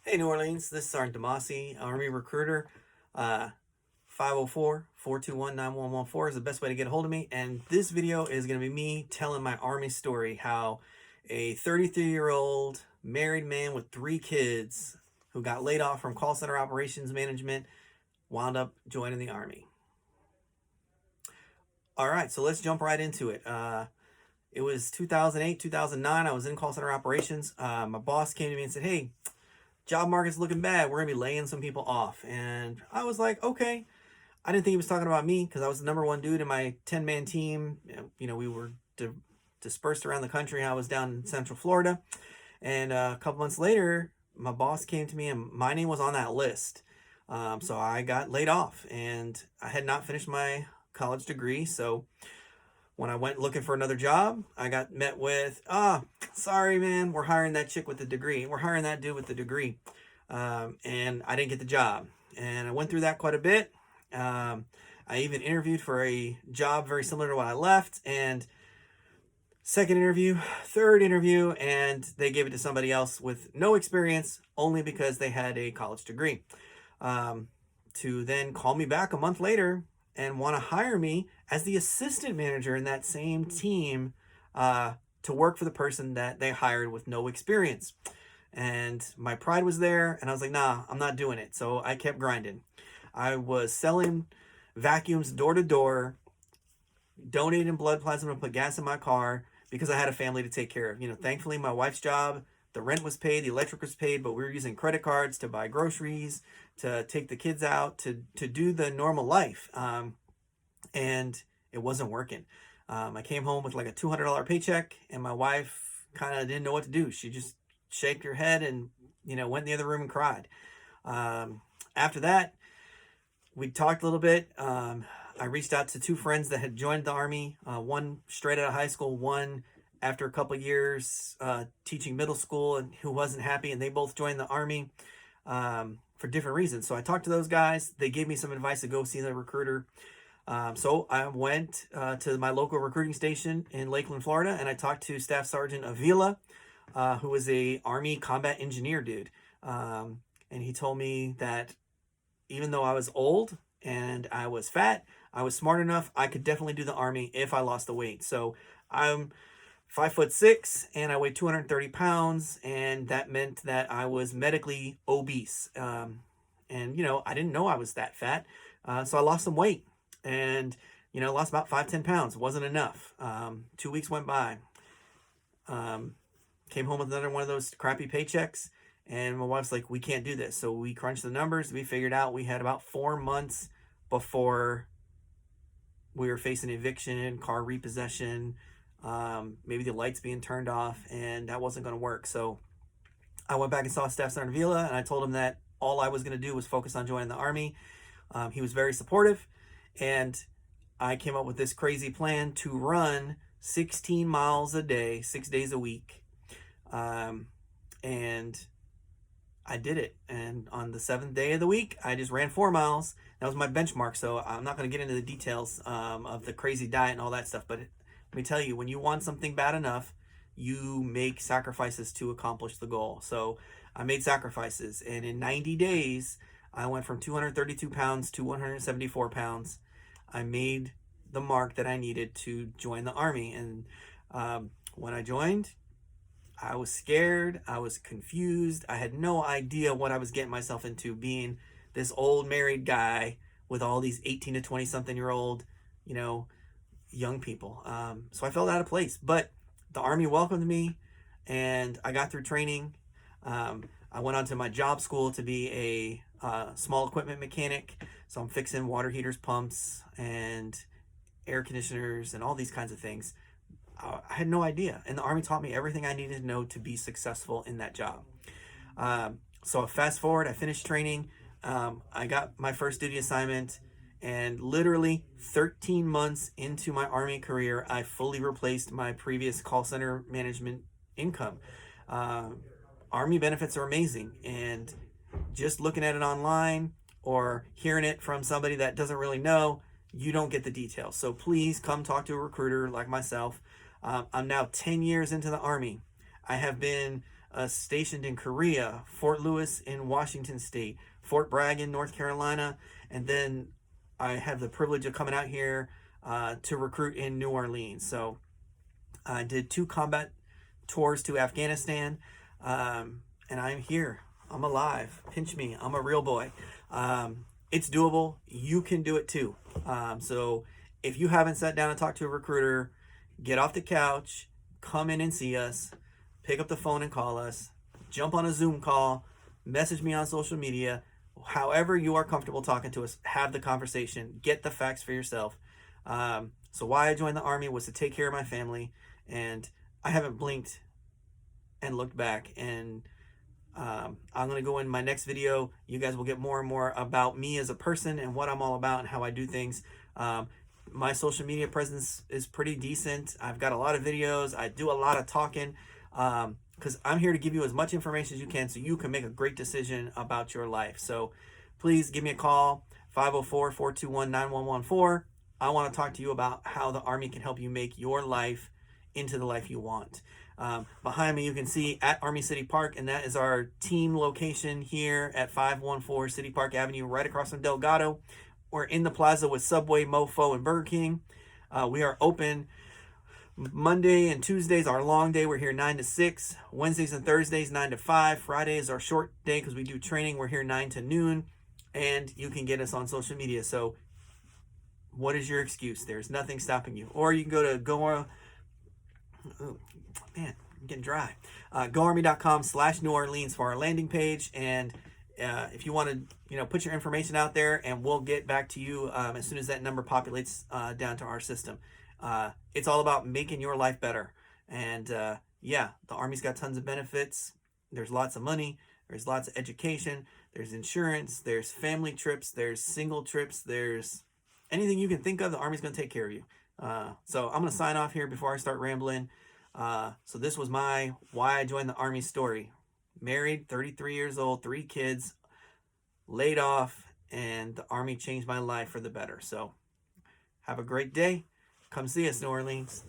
Hey, New Orleans, this is Sergeant DeMasi, Army recruiter. 504-421-9114 is the best way to get a hold of me. And this video is going to be me telling my Army story, how a 33-year-old married man with 3 kids who got laid off from call center operations management wound up joining the Army. All right, so let's jump right into it. It was 2008, 2009. I was in call center operations. My boss came to me and said, hey, job market's looking bad. We're going to be laying some people off. And I was like, okay. I didn't think he was talking about me because I was the number one dude in my 10-man team. You know, we were dispersed around the country. I was down in Central Florida. And a couple months later, my boss came to me and my name was on that list. So I got laid off and I had not finished my college degree. So when I went looking for another job, I got met with, sorry, man, we're hiring that chick with the degree. We're hiring that dude with the degree. And I didn't get the job. And I went through that quite a bit. I even interviewed for a job very similar to what I left. And second interview, third interview, and they gave it to somebody else with no experience, only because they had a college degree. To then call me back a month later and want to hire me as the assistant manager in that same team to work for the person that they hired with no experience. And my pride was there, and I was like, nah, I'm not doing it. So I kept grinding. I was selling vacuums door to door, donating blood plasma to put gas in my car because I had a family to take care of. You know, thankfully, my wife's job, the rent was paid, the electric was paid, but we were using credit cards to buy groceries, to take the kids out, to do the normal life. And it wasn't working. I came home with like a $200 paycheck, and my wife kind of didn't know what to do. She just shook her head and, you know, went in the other room and cried. After that, we talked a little bit. I reached out to 2 friends that had joined the Army, one straight out of high school, one after a couple years teaching middle school, and who wasn't happy, and they both joined the Army for different reasons. So I talked to those guys. They gave me some advice to go see the recruiter. So I went to my local recruiting station in Lakeland, Florida, and I talked to Staff Sergeant Avila, who was a Army combat engineer dude. And he told me that even though I was old and I was fat, I was smart enough. I could definitely do the Army if I lost the weight. So I'm 5'6" and I weigh 230 pounds, and that meant that I was medically obese. And you know, I didn't know I was that fat, so I lost some weight, and you know, lost about 5-10 pounds. It wasn't enough. 2 weeks went by. Came home with another one of those crappy paychecks. And my wife's like, we can't do this. So we crunched the numbers. We figured out we had about 4 months before we were facing eviction, car repossession, maybe the lights being turned off, and that wasn't going to work. So I went back and saw Staff Sergeant Vila, and I told him that all I was going to do was focus on joining the Army. He was very supportive, and I came up with this crazy plan to run 16 miles a day, 6 days a week. And I did it. And on the 7th day of the week, I just ran 4 miles. That was my benchmark. So I'm not going to get into the details of the crazy diet and all that stuff. But let me tell you, when you want something bad enough, you make sacrifices to accomplish the goal. So I made sacrifices. And in 90 days, I went from 232 pounds to 174 pounds. I made the mark that I needed to join the Army. And when I joined, I was scared. I was confused. I had no idea what I was getting myself into, being this old married guy with all these 18 to 20 something year old, you know, young people. So I felt out of place, but the Army welcomed me and I got through training. I went on to my job school to be a small equipment mechanic. So I'm fixing water heaters, pumps, and air conditioners and all these kinds of things. I had no idea. And the Army taught me everything I needed to know to be successful in that job. So fast forward, I finished training. I got my first duty assignment, and literally 13 months into my Army career, I fully replaced my previous call center management income. Army benefits are amazing, and just looking at it online or hearing it from somebody that doesn't really know, you don't get the details. So please come talk to a recruiter like myself. I'm now 10 years into the Army. I have been stationed in Korea, Fort Lewis in Washington State, Fort Bragg in North Carolina, and then I have the privilege of coming out here to recruit in New Orleans. So I did 2 combat tours to Afghanistan, and I'm here. I'm alive. Pinch me. I'm a real boy. It's doable. You can do it too. So if you haven't sat down and talked to a recruiter, get off the couch, come in and see us, pick up the phone and call us, jump on a Zoom call, message me on social media. However you are comfortable talking to us, have the conversation, get the facts for yourself. So why I joined the Army was to take care of my family, and I haven't blinked and looked back. And I'm going to go in my next video. You guys will get more and more about me as a person and what I'm all about and how I do things. My social media presence is pretty decent. I've got a lot of videos. I do a lot of talking because I'm here to give you as much information as you can so you can make a great decision about your life. So please give me a call, 504-421-9114. I want to talk to you about how the Army can help you make your life into the life you want. Behind me, you can see at ArmyCityPark, and that is our team location here at 514 City Park Avenue, right across from Delgado. We're in the plaza with Subway, Mofo, and Burger King. We are open Monday and Tuesdays, our long day. We're here 9 to 6. Wednesdays and Thursdays, 9 to 5. Friday is our short day because we do training. We're here 9 to noon. And you can get us on social media. So what is your excuse? There's nothing stopping you. Or you can go to I'm getting dry. GoArmy.com/New Orleans for our landing page. And if you want to, put your information out there, and we'll get back to you as soon as that number populates down to our system. It's all about making your life better. And the Army's got tons of benefits. There's lots of money. There's lots of education. There's insurance. There's family trips. There's single trips. There's anything you can think of. The Army's going to take care of you. So I'm going to sign off here before I start rambling. So this was my why I joined the Army story. Married, 33 years old, 3 kids, laid off, and the Army changed my life for the better. So have a great day. Come see us, New Orleans.